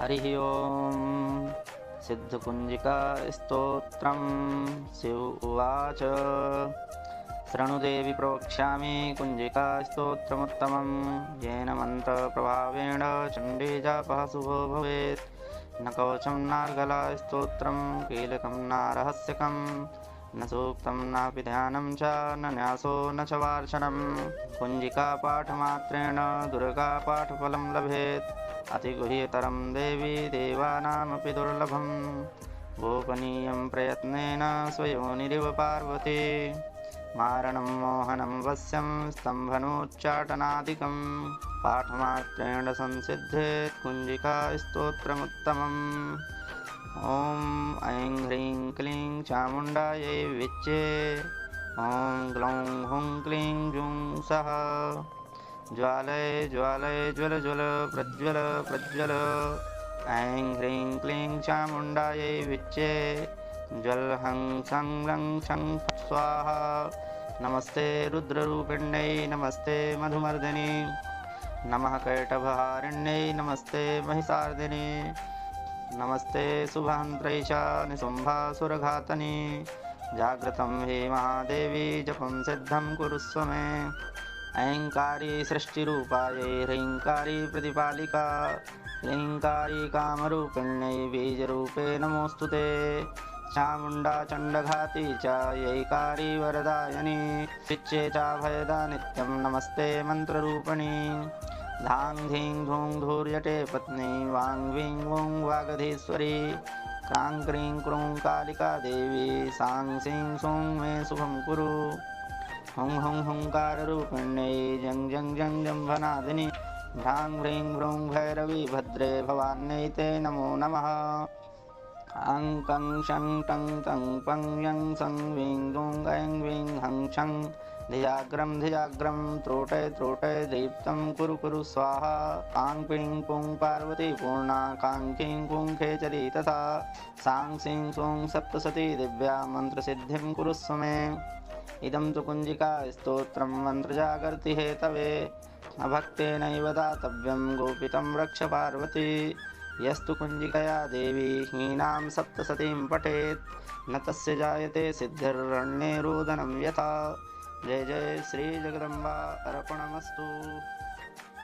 हरिः ओम्। सिद्धकुञ्जिकास्तोत्रम्। शिव उवाच। शृणुदेवि प्रोक्ष्यामि कुञ्जिकास्तोत्रमुत्तमं, येन मन्त्रप्रभावेण चण्डीजापः शुभो भवेत्। न कवचं नार्गलास्तोत्रं, कीलकं न रहस्यकं, न सूक्तं नापि ध्यानं च, न न्यासो न च वार्षणम्। कुञ्जिकापाठमात्रेण दुर्गापाठफलं लभेत्, अतिगुह्यतरं देवी देवानामपि दुर्लभम्। गोपनीयं प्रयत्नेन स्वयोनिरिव पार्वती, मारणं मोहनं वश्यं स्तम्भनोच्चाटनादिकं। पाठमात्रेण संसिद्धेत् कुञ्जिकास्तोत्रमुत्तमम्। ॐ ऐं ह्रीं क्लीं चामुण्डायै विच्चे। ॐ ग्लौं हुं क्लीं जुं सः। ज्वालय ज्वालय ज्वल ज्वल प्रज्वल प्रज्वल। ऐं ह्रीं क्लीं चामुण्डायै विच्चे। ज्वल हं सं लं छं स्वाहा। नमस्ते रुद्ररूपिण्यै नमस्ते मधुमर्दिनी, नमः कैटभहारिण्यै नमस्ते महिषार्दिनी, नमस्ते शुभहन्त्रै च निशुम्भासुरघातनी। जाग्रतं हे महादेवी जपं सिद्धं कुरुस्व मे। ऐङ्कारी सृष्टिरूपायै ह्रीङ्कारी प्रतिपालिका, ह्रीङ्कारी कामरूपिण्यै बीजरूपे नमोऽस्तु ते। चामुण्डा चण्डघाती च यैकारी वरदायिनी, विच्चे चाभयदा नित्यं नमस्ते मन्त्ररूपिणी। धां धीं धूं धूर्यटे पत्नी, वां वीं वूं वागधीश्वरी, क्रां क्रीं क्रूं कालिका देवी, सां सीं सूं मे शुभं कुरु। हुं हुं हुंकाररूपिण्यै जं जं जं जम्भनादिनी, भ्रां ह्रीं भ्रूं भैरवी भद्रे भवान्यै ते नमो नमः। आं कं शं टं तं पं यं सं वीं दूं ऐं वीं हं छं। धिजाग्रं धिजाग्रं त्रोटय त्रोटय दीप्तं कुरु कुरु स्वाहा। कां क्लीं कुं पार्वती पूर्णा, कां कीं कुं खेचरी तथा, सां सीं सूं सप्तसती दिव्या मन्त्रसिद्धिं कुरुस्व मे। इदं तु कुञ्जिकास्तोत्रं मन्त्रजागर्ति हेतवे, अभक्तेनैव दातव्यं गोपितं रक्ष पार्वती। यस्तु कुञ्जिकया देवी हीनां सप्तसतीं पठेत्, न तस्य जायते सिद्धिर्रण्ये रोदनं यथा। जय जय श्री जगदम्बा अर्पणमस्तु।